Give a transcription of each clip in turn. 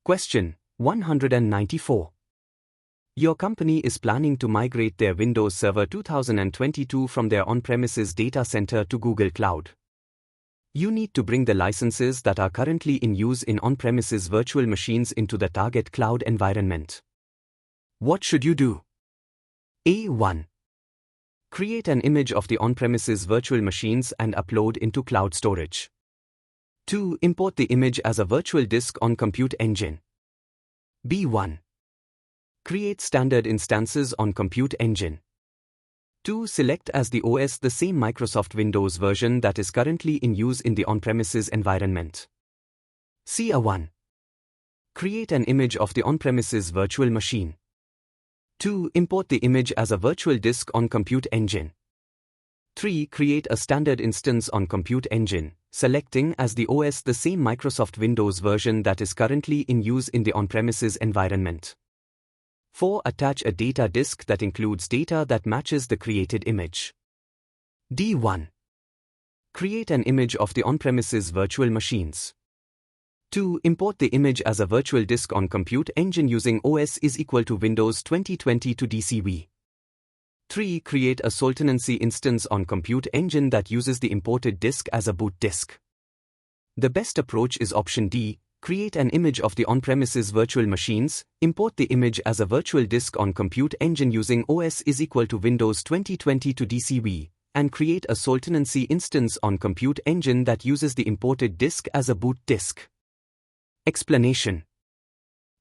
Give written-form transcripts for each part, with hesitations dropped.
Question 194. Your company is planning to migrate their Windows Server 2022 from their on-premises data center to Google Cloud. You need to bring the licenses that are currently in use in on-premises virtual machines into the target cloud environment. What should you do? A1. Create an image of the on-premises virtual machines and upload into cloud storage. 2. Import the image as a virtual disk on Compute Engine. B1. Create standard instances on Compute Engine. 2. Select as the OS the same Microsoft Windows version that is currently in use in the on-premises environment. C1. Create an image of the on-premises virtual machine. 2. Import the image as a virtual disk on Compute Engine. 3. Create a standard instance on Compute Engine, selecting as the OS the same Microsoft Windows version that is currently in use in the on-premises environment. 4. Attach a data disk that includes data that matches the created image. D1. Create an image of the on-premises virtual machines. 2. Import the image as a virtual disk on Compute Engine using OS is equal to Windows 2020 to DCV. 3. Create a Sultancy instance on Compute Engine that uses the imported disk as a boot disk. The best approach is option D. Create an image of the on-premises virtual machines, import the image as a virtual disk on Compute Engine using OS is equal to Windows 2020 to DCV, and create a Sultancy instance on Compute Engine that uses the imported disk as a boot disk. Explanation.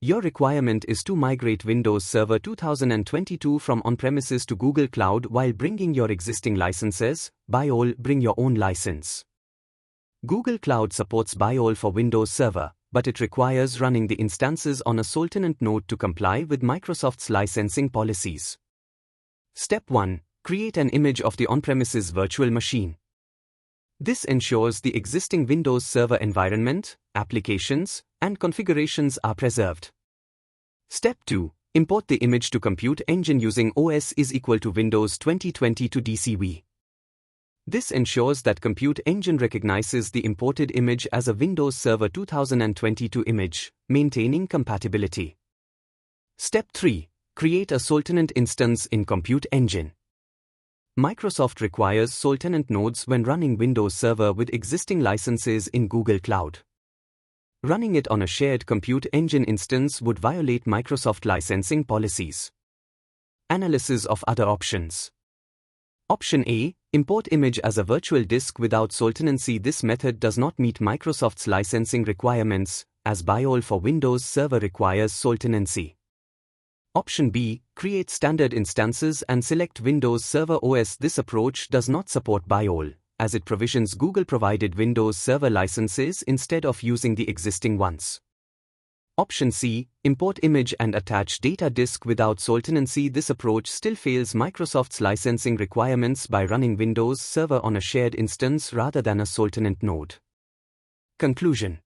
Your requirement is to migrate Windows Server 2022 from on-premises to Google Cloud while bringing your existing licenses. By all, bring your own license. Google Cloud supports by all for Windows Server, but it requires running the instances on a Sultanate node to comply with Microsoft's licensing policies. Step 1. Create an image of the on-premises virtual machine. This ensures the existing Windows Server environment, applications, and configurations are preserved. Step 2. Import the image to Compute Engine using OS is equal to Windows 2020 to DCV. This ensures that Compute Engine recognizes the imported image as a Windows Server 2022 image, maintaining compatibility. Step 3. Create a Sultanate instance in Compute Engine. Microsoft requires Sultanate nodes when running Windows Server with existing licenses in Google Cloud. Running it on a shared Compute Engine instance would violate Microsoft licensing policies. Analysis of other options. Option A. Import image as a virtual disk without Sultancy. This method does not meet Microsoft's licensing requirements, as BIOL for Windows Server requires Sultancy. Option B. Create standard instances and select Windows Server OS. This approach does not support BIOL, as it provisions Google-provided Windows Server licenses instead of using the existing ones. Option C. Import image and attach data disk without Sultancy. This approach still fails Microsoft's licensing requirements by running Windows Server on a shared instance rather than a Sultanate node. Conclusion.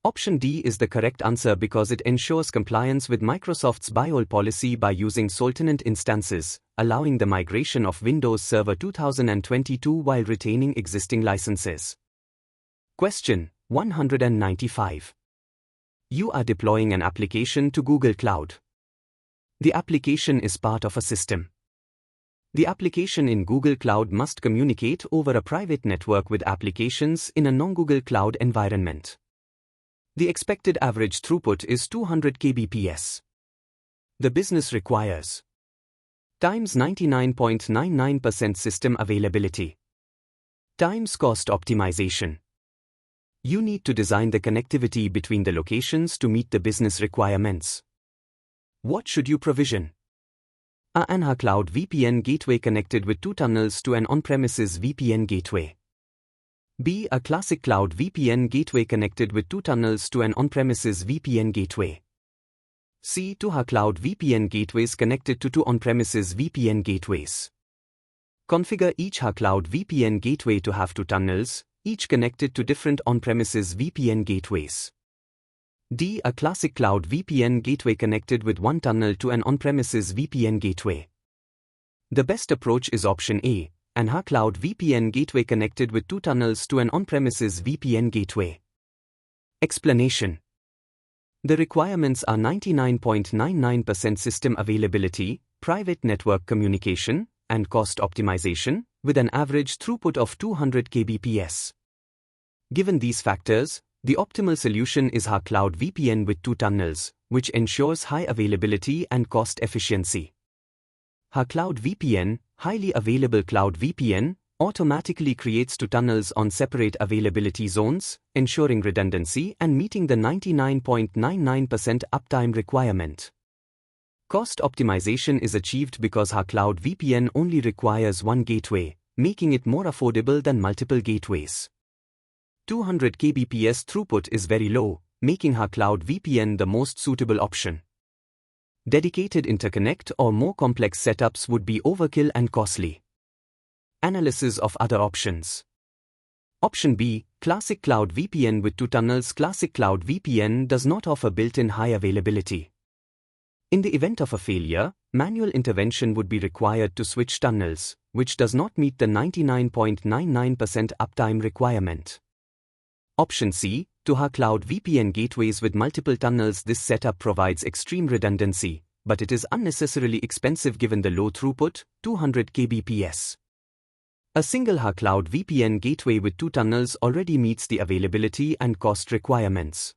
Option D is the correct answer because it ensures compliance with Microsoft's BIOL policy by using Sultanate instances, allowing the migration of Windows Server 2022 while retaining existing licenses. Question 195. You are deploying an application to Google Cloud. The application is part of a system. The application in Google Cloud must communicate over a private network with applications in a non-Google Cloud environment. The expected average throughput is 200 kbps. The business requires times 99.99% system availability, times cost optimization. You need to design the connectivity between the locations to meet the business requirements. What should you provision? A ANHA Cloud VPN gateway connected with 2 tunnels to an on-premises VPN gateway. B. A classic cloud VPN gateway connected with 2 tunnels to an on-premises VPN gateway. C. 2 HA Cloud VPN gateways connected to 2 on-premises VPN gateways. Configure each HA Cloud VPN gateway to have 2 tunnels, each connected to different on-premises VPN gateways. D. A classic cloud VPN gateway connected with 1 tunnel to an on-premises VPN gateway. The best approach is option A, an HA Cloud VPN gateway connected with 2 tunnels to an on-premises VPN gateway. Explanation. The requirements are 99.99% system availability, private network communication, and cost optimization, with an average throughput of 200 kbps. Given these factors, the optimal solution is our cloud VPN with 2 tunnels, which ensures high availability and cost efficiency. Our cloud VPN, highly available cloud VPN, automatically creates 2 tunnels on separate availability zones, ensuring redundancy and meeting the 99.99% uptime requirement. Cost optimization is achieved because our cloud VPN only requires 1 gateway, making it more affordable than multiple gateways. 200 kbps throughput is very low, making our cloud VPN the most suitable option. Dedicated interconnect or more complex setups would be overkill and costly. Analysis of other options. Option B, Classic Cloud VPN with 2 tunnels. Classic Cloud VPN does not offer built-in high availability. In the event of a failure, manual intervention would be required to switch tunnels, which does not meet the 99.99% uptime requirement. Option C, to our cloud VPN gateways with multiple tunnels. This setup provides extreme redundancy, but it is unnecessarily expensive given the low throughput, 200 kbps. A single cloud VPN gateway with 2 tunnels already meets the availability and cost requirements.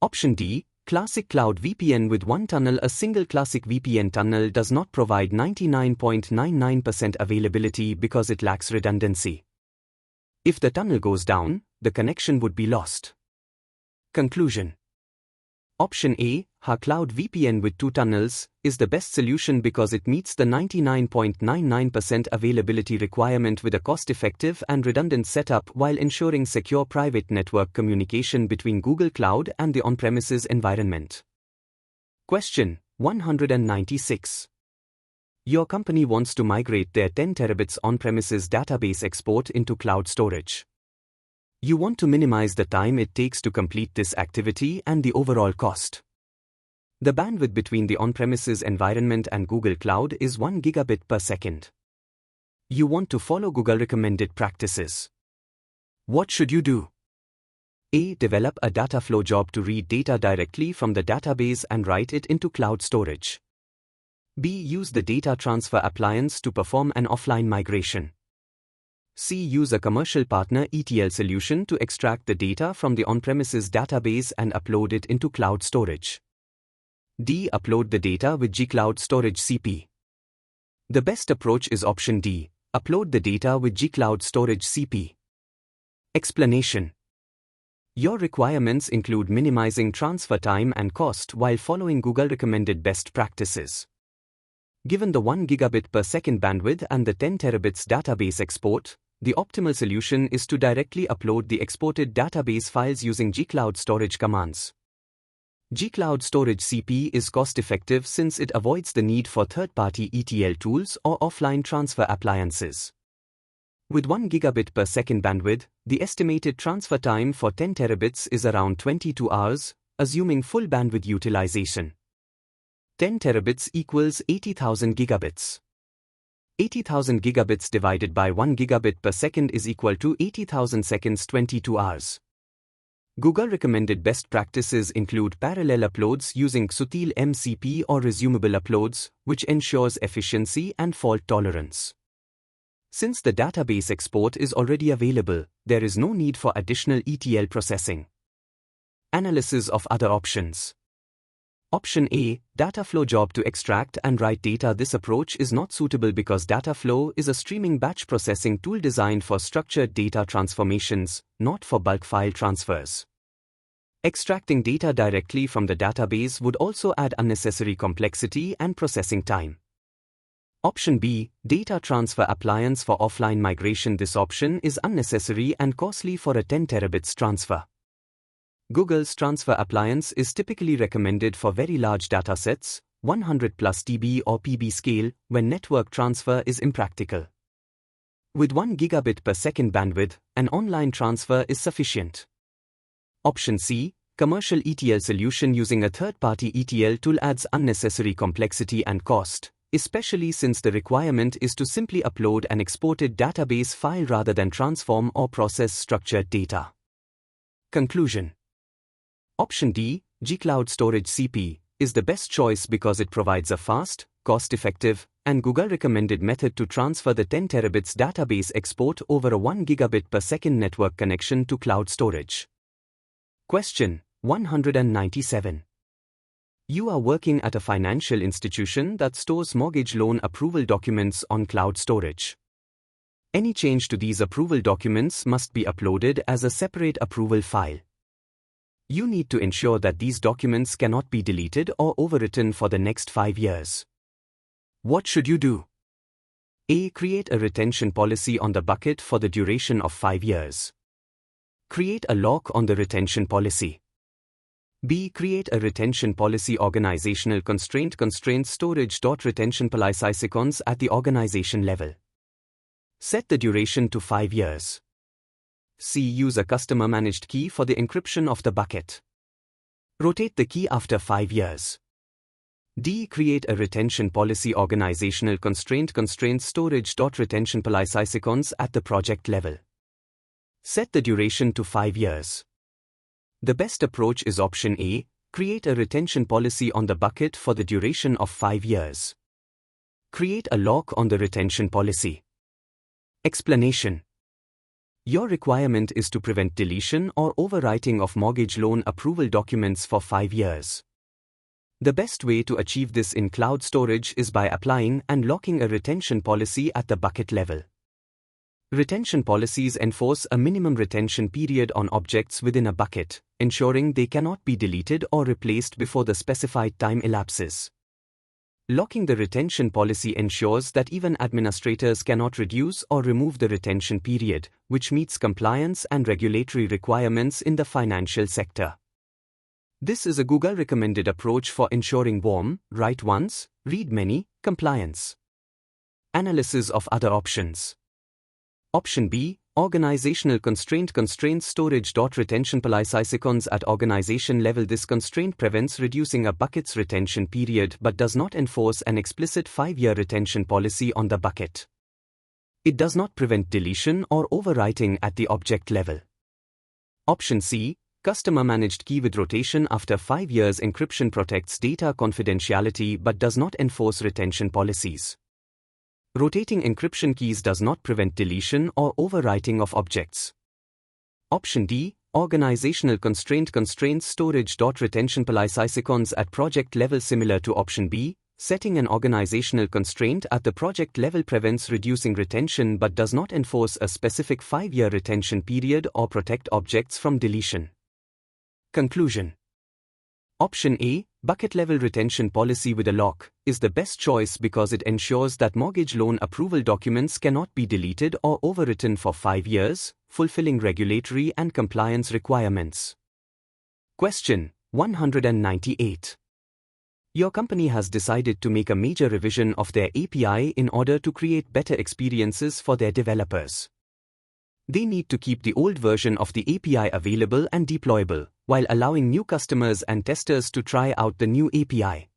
Option D, Classic Cloud VPN with 1 tunnel. A single classic VPN tunnel does not provide 99.99% availability because it lacks redundancy. If the tunnel goes down, the connection would be lost. Conclusion. Option A, our cloud VPN with 2 tunnels, is the best solution because it meets the 99.99% availability requirement with a cost-effective and redundant setup while ensuring secure private network communication between Google Cloud and the on-premises environment. Question 196. Your company wants to migrate their 10 terabits on-premises database export into cloud storage. You want to minimize the time it takes to complete this activity and the overall cost. The bandwidth between the on-premises environment and Google Cloud is 1 gigabit per second. You want to follow Google recommended practices. What should you do? A. Develop a data flow job to read data directly from the database and write it into cloud storage. B. Use the data transfer appliance to perform an offline migration. C. Use a commercial partner ETL solution to extract the data from the on-premises database and upload it into cloud storage. D. Upload the data with gCloud Storage CP. The best approach is option D. Upload the data with gCloud Storage CP. Explanation. Your requirements include minimizing transfer time and cost while following Google recommended best practices. Given the 1 gigabit per second bandwidth and the 10 terabits database export, the optimal solution is to directly upload the exported database files using gCloud storage commands. gCloud Storage CP is cost-effective since it avoids the need for third-party ETL tools or offline transfer appliances. With 1 gigabit per second bandwidth, the estimated transfer time for 10 terabits is around 22 hours, assuming full bandwidth utilization. 10 terabits equals 80,000 gigabits. 80,000 gigabits divided by 1 gigabit per second is equal to 80,000 seconds, 22 hours. Google recommended best practices include parallel uploads using Sutil MCP or resumable uploads, which ensures efficiency and fault tolerance. Since the database export is already available, there is no need for additional ETL processing. Analysis of other options. Option A, data flow job to extract and write data. This approach is not suitable because data flow is a streaming batch processing tool designed for structured data transformations, not for bulk file transfers. Extracting data directly from the database would also add unnecessary complexity and processing time. Option B, data transfer appliance for offline migration. This option is unnecessary and costly for a 10 terabits transfer. Google's transfer appliance is typically recommended for very large datasets, 100 plus TB or PB scale, when network transfer is impractical. With 1 gigabit per second bandwidth, an online transfer is sufficient. Option C, commercial ETL solution using a third-party ETL tool adds unnecessary complexity and cost, especially since the requirement is to simply upload an exported database file rather than transform or process structured data. Conclusion. Option D, G-Cloud Storage CP is the best choice because it provides a fast, cost-effective, and Google-recommended method to transfer the 10 terabits database export over a 1 gigabit per second network connection to cloud storage. Question 197. You are working at a financial institution that stores mortgage loan approval documents on cloud storage. Any change to these approval documents must be uploaded as a separate approval file. You need to ensure that these documents cannot be deleted or overwritten for the next 5 years. What should you do? A. Create a retention policy on the bucket for the duration of 5 years. Create a lock on the retention policy. B. Create a retention policy organizational constraint storage. Retention policy icons at the organization level. Set the duration to 5 years. C. Use a customer managed key for the encryption of the bucket. Rotate the key after 5 years. D. Create a retention policy organizational constraint storage. Retention policy icons at the project level. Set the duration to 5 years. The best approach is option A. Create a retention policy on the bucket for the duration of 5 years. Create a lock on the retention policy. Explanation. Your requirement is to prevent deletion or overwriting of mortgage loan approval documents for 5 years. The best way to achieve this in cloud storage is by applying and locking a retention policy at the bucket level. Retention policies enforce a minimum retention period on objects within a bucket, ensuring they cannot be deleted or replaced before the specified time elapses. Locking the retention policy ensures that even administrators cannot reduce or remove the retention period, which meets compliance and regulatory requirements in the financial sector. This is a Google-recommended approach for ensuring warm, write once, read many, compliance. Analysis of other options. Option B. Organizational constraint storage. Retention policy icons at organization level. This constraint prevents reducing a bucket's retention period but does not enforce an explicit 5-year retention policy on the bucket. It does not prevent deletion or overwriting at the object level. Option C. Customer managed key with rotation after 5 years. Encryption protects data confidentiality but does not enforce retention policies. Rotating encryption keys does not prevent deletion or overwriting of objects. Option D. Organizational constraint storage. Retention policy icons at project level. Similar to option B, setting an organizational constraint at the project level prevents reducing retention but does not enforce a specific 5-year retention period or protect objects from deletion. Conclusion. Option A, bucket-level retention policy with a lock, is the best choice because it ensures that mortgage loan approval documents cannot be deleted or overwritten for 5 years, fulfilling regulatory and compliance requirements. Question 198. Your company has decided to make a major revision of their API in order to create better experiences for their developers. They need to keep the old version of the API available and deployable, while allowing new customers and testers to try out the new API.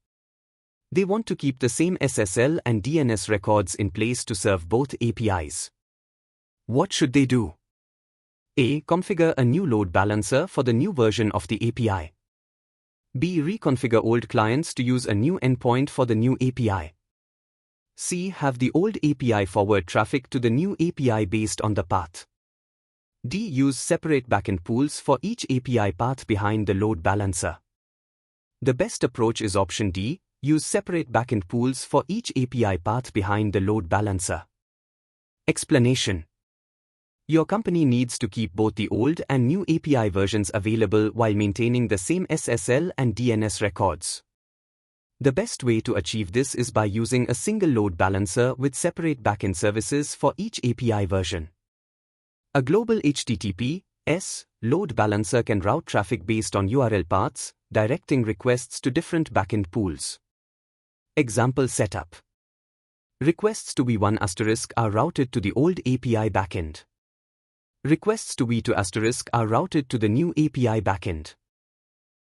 They want to keep the same SSL and DNS records in place to serve both APIs. What should they do? A. Configure a new load balancer for the new version of the API. B. Reconfigure old clients to use a new endpoint for the new API. C. Have the old API forward traffic to the new API based on the path. D. Use separate backend pools for each API path behind the load balancer. The best approach is option D. Use separate backend pools for each API path behind the load balancer. Explanation. Your company needs to keep both the old and new API versions available while maintaining the same SSL and DNS records. The best way to achieve this is by using a single load balancer with separate backend services for each API version. A global HTTP/S load balancer can route traffic based on URL paths, directing requests to different backend pools. Example setup. Requests to v1* are routed to the old API backend. Requests to v2* are routed to the new API backend.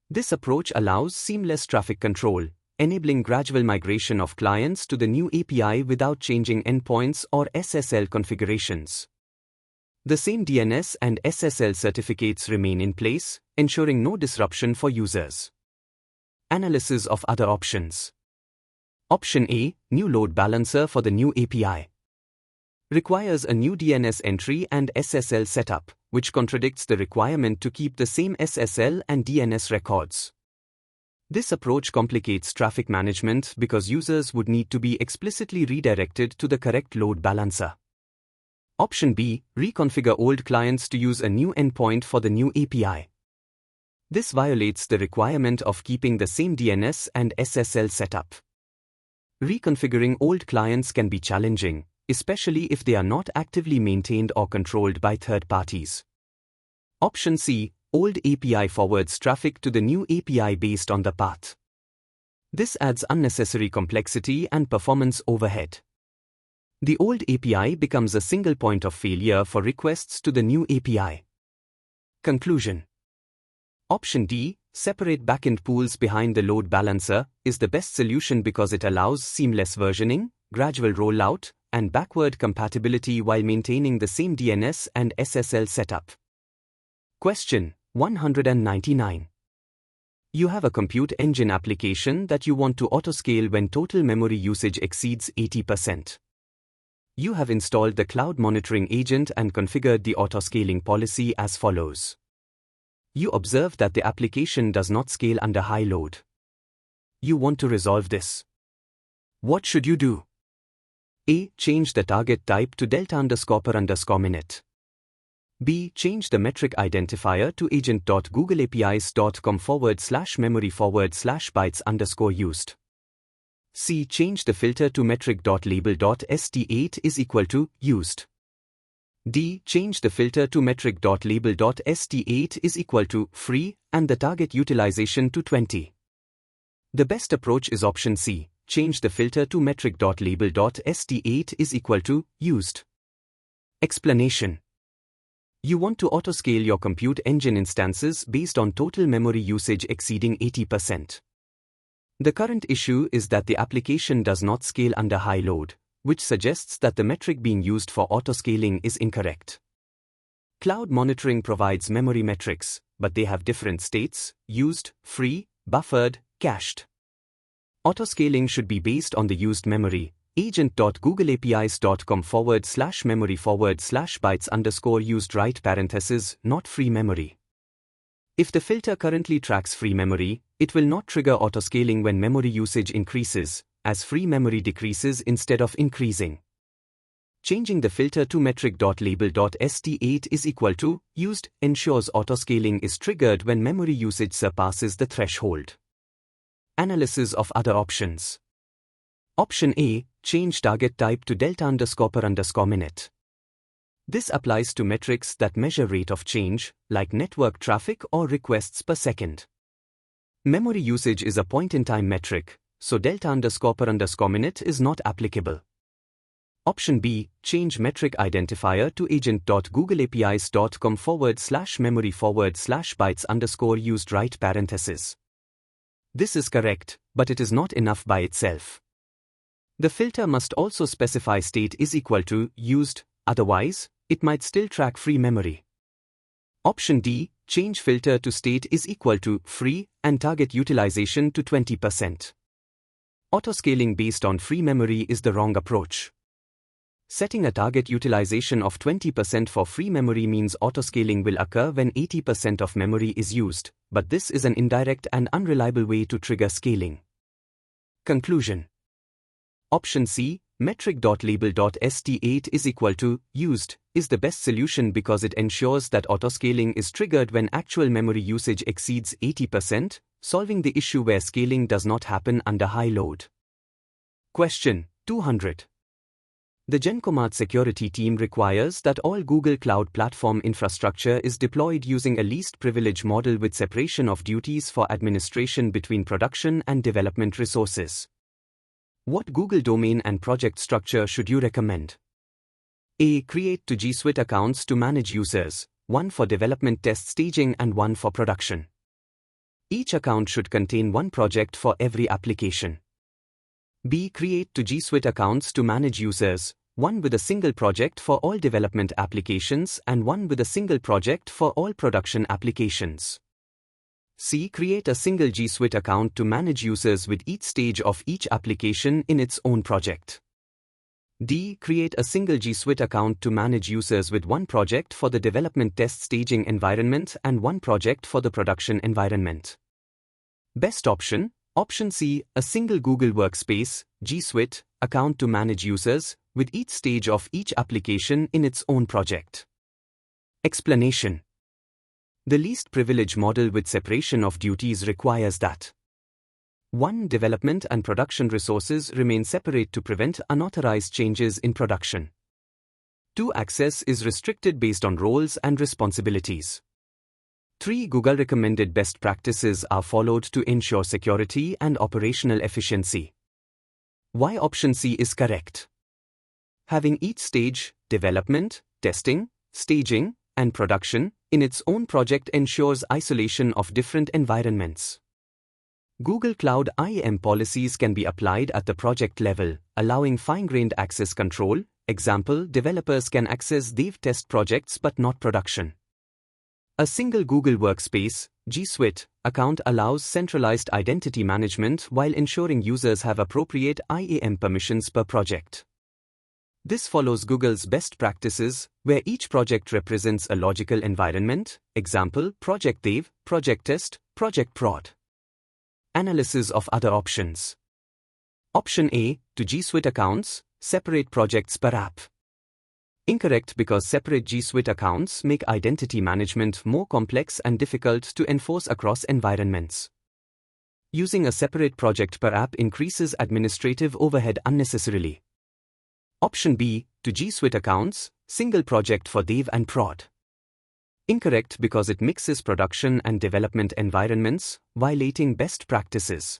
This approach allows seamless traffic control, enabling gradual migration of clients to the new API without changing endpoints or SSL configurations. The same DNS and SSL certificates remain in place, ensuring no disruption for users. Analysis of other options. Option A, new load balancer for the new API. Requires a new DNS entry and SSL setup, which contradicts the requirement to keep the same SSL and DNS records. This approach complicates traffic management because users would need to be explicitly redirected to the correct load balancer. Option B, reconfigure old clients to use a new endpoint for the new API. This violates the requirement of keeping the same DNS and SSL setup. Reconfiguring old clients can be challenging, especially if they are not actively maintained or controlled by third parties. Option C, old API forwards traffic to the new API based on the path. This adds unnecessary complexity and performance overhead. The old API becomes a single point of failure for requests to the new API. Conclusion. Option D, separate backend pools behind the load balancer, is the best solution because it allows seamless versioning, gradual rollout, and backward compatibility while maintaining the same DNS and SSL setup. Question 199. You have a compute engine application that you want to autoscale when total memory usage exceeds 80%. You have installed the cloud monitoring agent and configured the autoscaling policy as follows. You observe that the application does not scale under high load. You want to resolve this. What should you do? A. Change the target type to delta_per_minute. B. Change the metric identifier to agent.googleapis.com/memory/bytes_used. C. Change the filter to metric.label.st8 is equal to used. D. Change the filter to metric.label.st8 is equal to free and the target utilization to 20. The best approach is option C. Change the filter to metric.label.st8 is equal to used. Explanation. You want to autoscale your compute engine instances based on total memory usage exceeding 80%. The current issue is that the application does not scale under high load, which suggests that the metric being used for autoscaling is incorrect. Cloud monitoring provides memory metrics, but they have different states: used, free, buffered, cached. Autoscaling should be based on the used memory, agent.googleapis.com/memory/bytes_used right parenthesis, not free memory. If the filter currently tracks free memory, it will not trigger autoscaling when memory usage increases, as free memory decreases instead of increasing. Changing the filter to metric.label.st8 is equal to used ensures autoscaling is triggered when memory usage surpasses the threshold. Analysis of other options. Option A, change target type to delta_per_minute. This applies to metrics that measure rate of change, like network traffic or requests per second. Memory usage is a point-in-time metric, so delta_per_minute is not applicable. Option B, change metric identifier to agent.googleapis.com/memory/bytes_used right parenthesis. This is correct, but it is not enough by itself. The filter must also specify state is equal to used, otherwise, it might still track free memory. Option D, change filter to state is equal to free and target utilization to 20%. Autoscaling based on free memory is the wrong approach. Setting a target utilization of 20% for free memory means autoscaling will occur when 80% of memory is used, but this is an indirect and unreliable way to trigger scaling. Conclusion. Option C, metric.label.st8 is equal to used, is the best solution because it ensures that autoscaling is triggered when actual memory usage exceeds 80%, solving the issue where scaling does not happen under high load. Question 200. The GenCommand security team requires that all Google Cloud Platform infrastructure is deployed using a least privilege model with separation of duties for administration between production and development resources. What Google domain and project structure should you recommend? A. Create two G Suite accounts to manage users, one for development test staging and one for production. Each account should contain one project for every application. B. Create two G Suite accounts to manage users, one with a single project for all development applications and one with a single project for all production applications. C. Create a single G Suite account to manage users with each stage of each application in its own project. D. Create a single G Suite account to manage users with one project for the development test staging environment and one project for the production environment. Best option, option C, a single Google Workspace, G Suite, account to manage users with each stage of each application in its own project. Explanation. The least privilege model with separation of duties requires that 1. Development and production resources remain separate to prevent unauthorized changes in production. 2. Access is restricted based on roles and responsibilities. 3. Google recommended best practices are followed to ensure security and operational efficiency. Why option C is correct? Having each stage, development, testing, staging, and production, in its own project ensures isolation of different environments. Google Cloud IAM policies can be applied at the project level, allowing fine-grained access control. Example, developers can access dev test projects but not production. A single Google Workspace, G Suite, account allows centralized identity management while ensuring users have appropriate IAM permissions per project. This follows Google's best practices, where each project represents a logical environment. Example, Project Dev, Project Test, Project Prod. Analysis of other options. Option A, to G Suite accounts, separate projects per app. Incorrect because separate G Suite accounts make identity management more complex and difficult to enforce across environments. Using a separate project per app increases administrative overhead unnecessarily. Option B, to G Suite accounts, single project for dev and prod. Incorrect because it mixes production and development environments, violating best practices.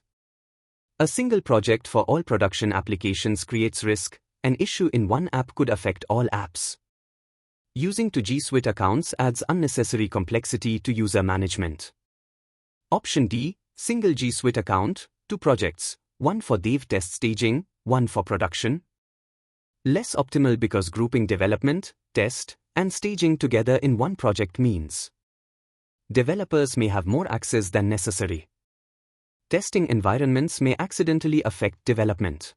A single project for all production applications creates risk. An issue in one app could affect all apps. Using two G Suite accounts adds unnecessary complexity to user management. Option D, single G Suite account, 2 projects, one for dev test staging, one for production. Less optimal because grouping development, test, and staging together in one project means developers may have more access than necessary. Testing environments may accidentally affect development.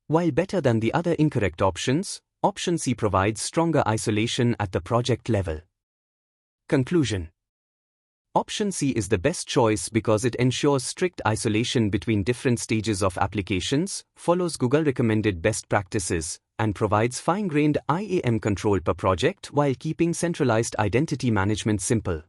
While better than the other incorrect options, option C provides stronger isolation at the project level. Conclusion. Option C is the best choice because it ensures strict isolation between different stages of applications, follows Google recommended best practices, and provides fine-grained IAM control per project while keeping centralized identity management simple.